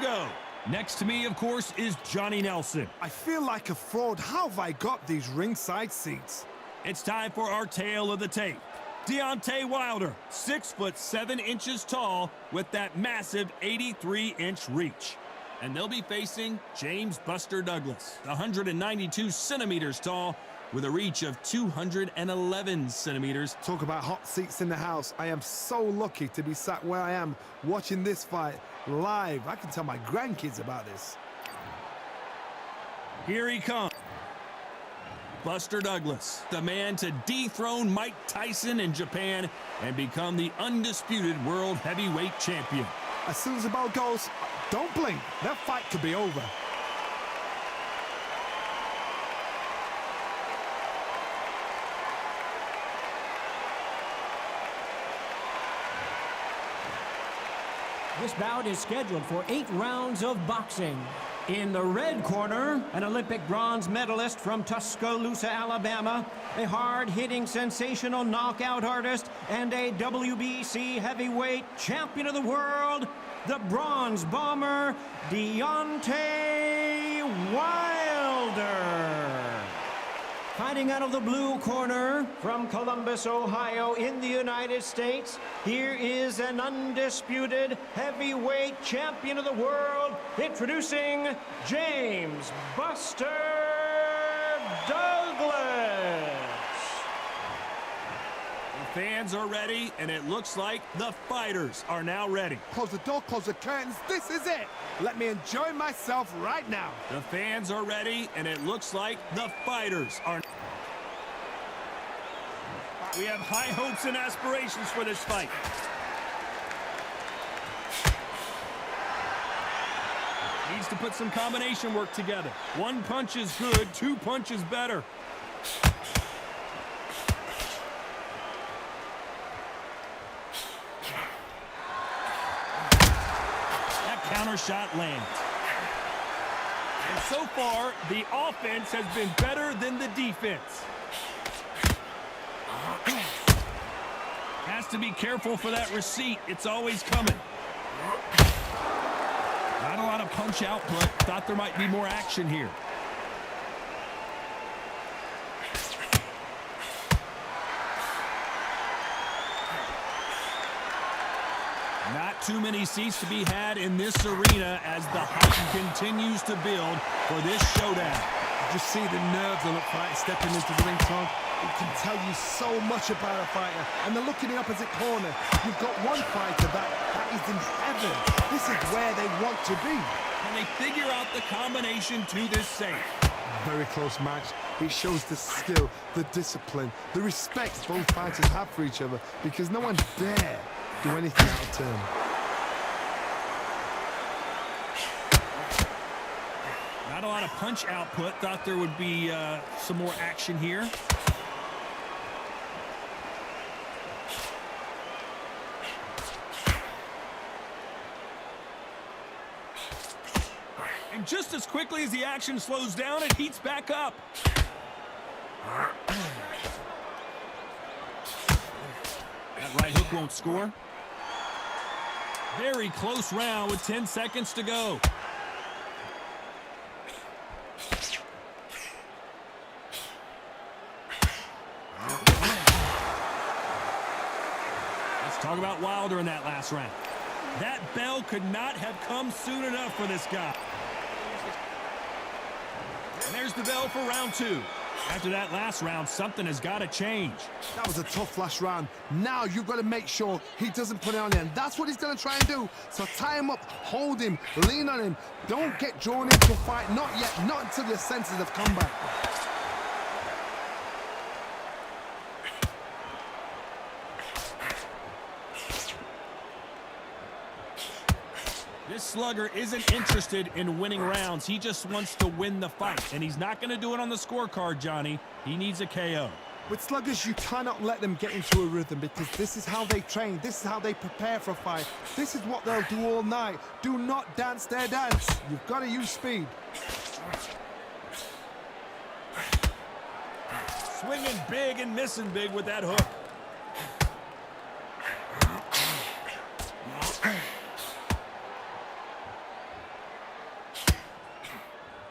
go. Next to me, of course, is Johnny Nelson. I feel like a fraud. How have I got these ringside seats? It's time for our tale of the tape. Deontay Wilder, 6'7" tall with that massive 83-inch reach. And they'll be facing James Buster Douglas, 192 centimeters tall with a reach of 211 centimeters. Talk about hot seats in the house. I am so lucky to be sat where I am watching this fight live. I can tell my grandkids about this. Here he comes. Buster Douglas, the man to dethrone Mike Tyson in Japan and become the undisputed world heavyweight champion. As soon as the bell goes, don't blink. That fight could be over. This bout is scheduled for 8 rounds of boxing. In the red corner, an Olympic bronze medalist from Tuscaloosa, Alabama, a hard-hitting, sensational knockout artist, and a WBC heavyweight champion of the world, the bronze bomber, Deontay Wilder. Fighting out of the blue corner from Columbus, Ohio in the United States, here is an undisputed heavyweight champion of the world, introducing James Buster Douglas. The fans are ready, and it looks like the fighters are now ready. Close the door, close the curtains. This is it. Let me enjoy myself right now. The fans are ready, and it looks like the fighters are. We have high hopes and aspirations for this fight. Needs to put some combination work together. One punch is good, 2 punches better. That counter shot lands. And so far, the offense has been better than the defense. Has to be careful for that receipt. It's always coming. Not a lot of punch output. Thought there might be more action here. Not too many seats to be had in this arena as the hype continues to build for this showdown. Just see the nerves on a fight stepping into the ring, Tom. It can tell you so much about a fighter. And then look in the opposite corner. You've got one fighter that is in heaven. This is where they want to be. Can they figure out the combination to this safe? Very close match. It shows the skill, the discipline, the respect both fighters have for each other, because no one dare do anything out of turn. Not a lot of punch output. Thought there would be some more action here. And just as quickly as the action slows down, it heats back up. That right hook won't score. Very close round with 10 seconds to go. Let's talk about Wilder in that last round. That bell could not have come soon enough for this guy. And there's the bell for round 2. After that last round, something has got to change. That was a tough last round. Now you've got to make sure he doesn't put it on you, and that's what he's going to try and do. So tie him up, hold him, lean on him. Don't get drawn into a fight. Not yet. Not until your senses have come back. This slugger isn't interested in winning rounds. He just wants to win the fight. And he's not going to do it on the scorecard, Johnny. He needs a KO. With sluggers, you cannot let them get into a rhythm, because this is how they train. This is how they prepare for a fight. This is what they'll do all night. Do not dance their dance. You've got to use speed. Swinging big and missing big with that hook.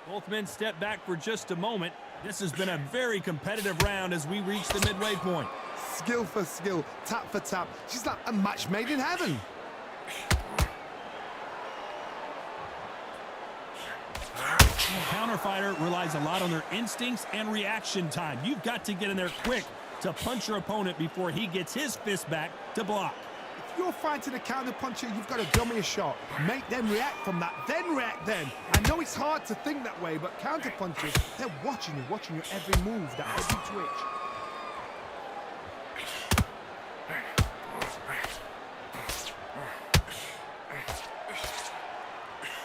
Both men step back for just a moment. This has been a very competitive round as we reach the midway point. Skill for skill, tap for tap. She's like a match made in heaven. A counter fighter relies a lot on their instincts and reaction time. You've got to get in there quick to punch your opponent before he gets his fist back to block. If you're fighting a counter puncher, you've got to dummy a shot. Make them react from that, then react then. I know it's hard to think that way, but counter punchers, they're watching your every move, that every twitch.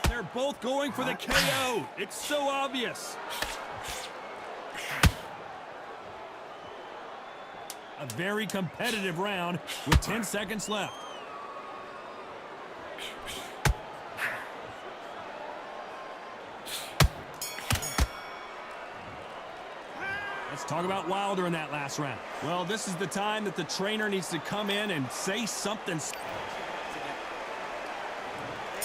They're both going for the KO. It's so obvious. A very competitive round with 10 seconds left. Let's talk about Wilder in that last round. Well, this is the time that the trainer needs to come in and say something.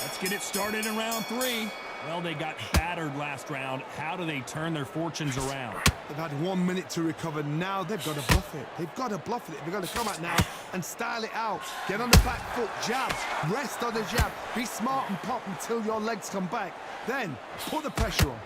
Let's get it started in round 3. Well, they got battered last round. How do they turn their fortunes around? They've had 1 minute to recover. Now they've got to bluff it. They've got to bluff it. They've got to come out now and style it out. Get on the back foot, jab, rest on the jab. Be smart and pop until your legs come back. Then put the pressure on.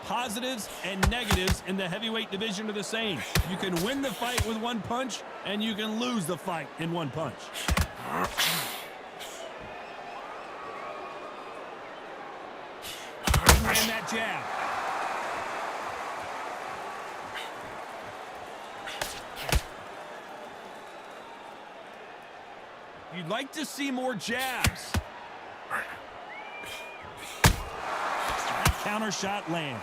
Positives and negatives in the heavyweight division are the same. You can win the fight with one punch, and you can lose the fight in one punch. And that jab. You'd like to see more jabs. Counter shot lands.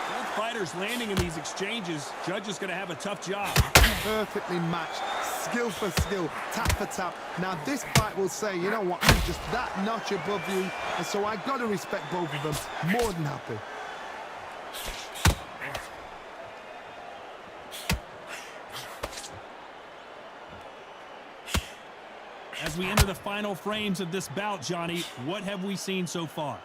Both fighters landing in these exchanges. Judge is going to have a tough job. Perfectly matched, skill for skill, tap for tap. Now this fight will say, you know what, I'm just that notch above you, and so I got to respect both of them. More than happy. As we enter the final frames of this bout, Johnny, what have we seen so far?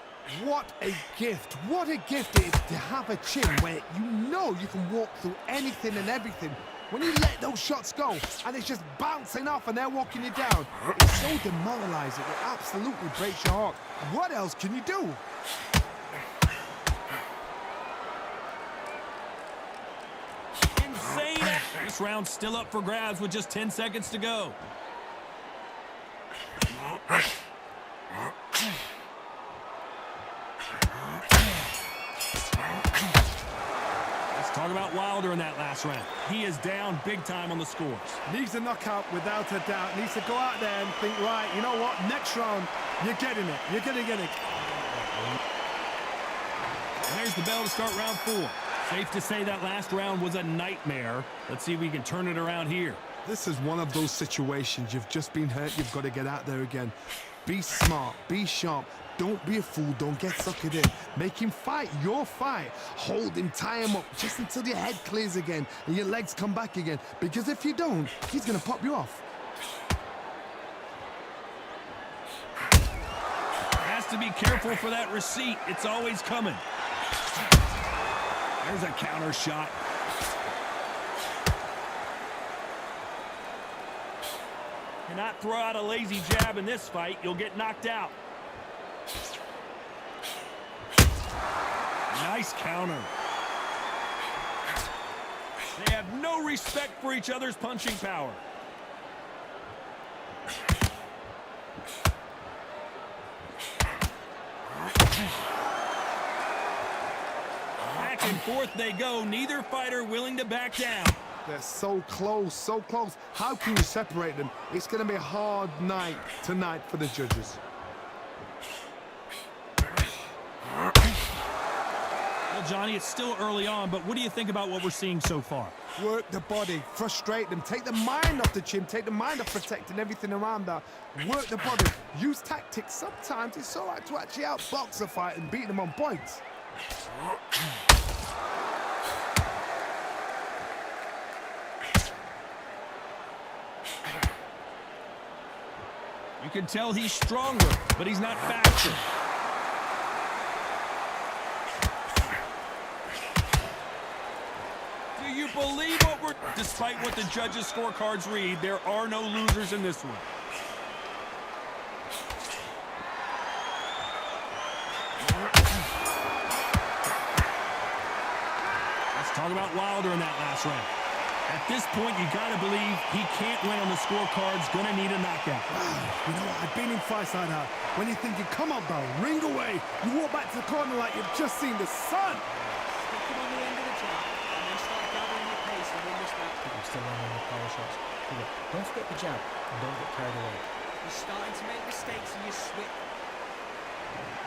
What a gift. What a gift it is to have a chin where you know you can walk through anything and everything. When you let those shots go and it's just bouncing off and they're walking you down, it's so demoralizing. It absolutely breaks your heart. What else can you do? Insane. This round's still up for grabs with just 10 seconds to go. Let's talk about Wilder in that last round. He is down big time on the scores. Needs a knockout without a doubt. Needs to go out there and think, right, you know what, next round, you're getting it. You're going to get it. And there's the bell to start round 4. Safe to say that last round was a nightmare. Let's see if we can turn it around here. This is one of those situations. You've just been hurt. You've got to get out there again. Be smart. Be sharp. Don't be a fool. Don't get suckered in. Make him fight your fight. Hold him. Tie him up just until your head clears again and your legs come back again. Because if you don't, he's going to pop you off. Has to be careful for that receipt. It's always coming. There's a counter shot. Cannot throw out a lazy jab in this fight. You'll get knocked out. Nice counter. They have no respect for each other's punching power. Back and forth they go. Neither fighter willing to back down. They're so close, so close. How can you separate them? It's going to be a hard night tonight for the judges. Well, Johnny, it's still early on, but what do you think about what we're seeing so far? Work the body, frustrate them, take the mind off the chin, take the mind off protecting everything around that. Work the body, use tactics. Sometimes it's all right to actually outbox a fight and beat them on points. They're so close, so close. How can you separate them? It's going to be a hard night tonight for the judges. Well, Johnny, it's still early on, but what do you think about what we're seeing so far? Work the body, frustrate them, take the mind off the chin, take the mind off protecting everything around that. Work the body, use tactics. Sometimes it's all right to actually outbox a fight and beat them on points. You can tell he's stronger, but he's not faster. Do you believe what we're... Despite what the judges' scorecards read, there are no losers in this one. Let's talk about Wilder in that last round. At this point, you got to believe he can't win on the scorecards, gonna need a knockout. You know what? I've been in fights like that. When you're thinking, come on, bro, ring away. You walk back to the corner like you've just seen the sun. Stick him on the end of the jab, and then start gathering your pace and win this round. I'm still landing the power shots. Don't forget the jab, and don't get carried away. You're starting to make mistakes and you're swift.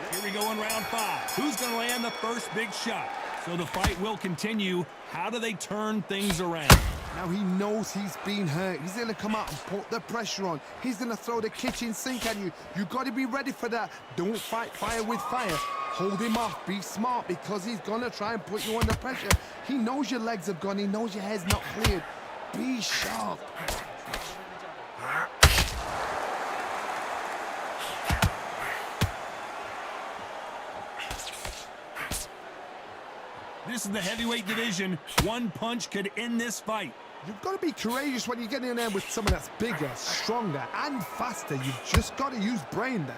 Here we go in round 5. Who's gonna land the first big shot? So the fight will continue. How do they turn things around? Now he knows he's been hurt. He's going to come out and put the pressure on. He's going to throw the kitchen sink at you. You got to be ready for that. Don't fight fire with fire. Hold him off. Be smart because he's going to try and put you under pressure. He knows your legs have gone. He knows your head's not cleared. Be sharp. This is the heavyweight division. One punch could end this fight. You've got to be courageous when you get in there with someone that's bigger, stronger, and faster. You've just got to use brain then.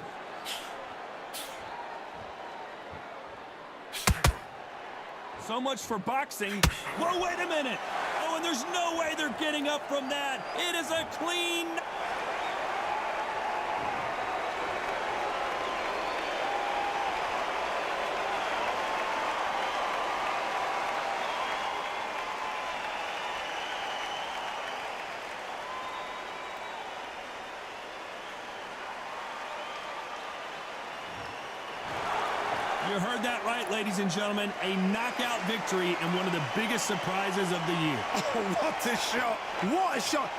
So much for boxing. Whoa, wait a minute. Oh, and there's no way they're getting up from that. It is a clean... You heard that right, ladies and gentlemen. A knockout victory and one of the biggest surprises of the year. Oh, what a shot! What a shot!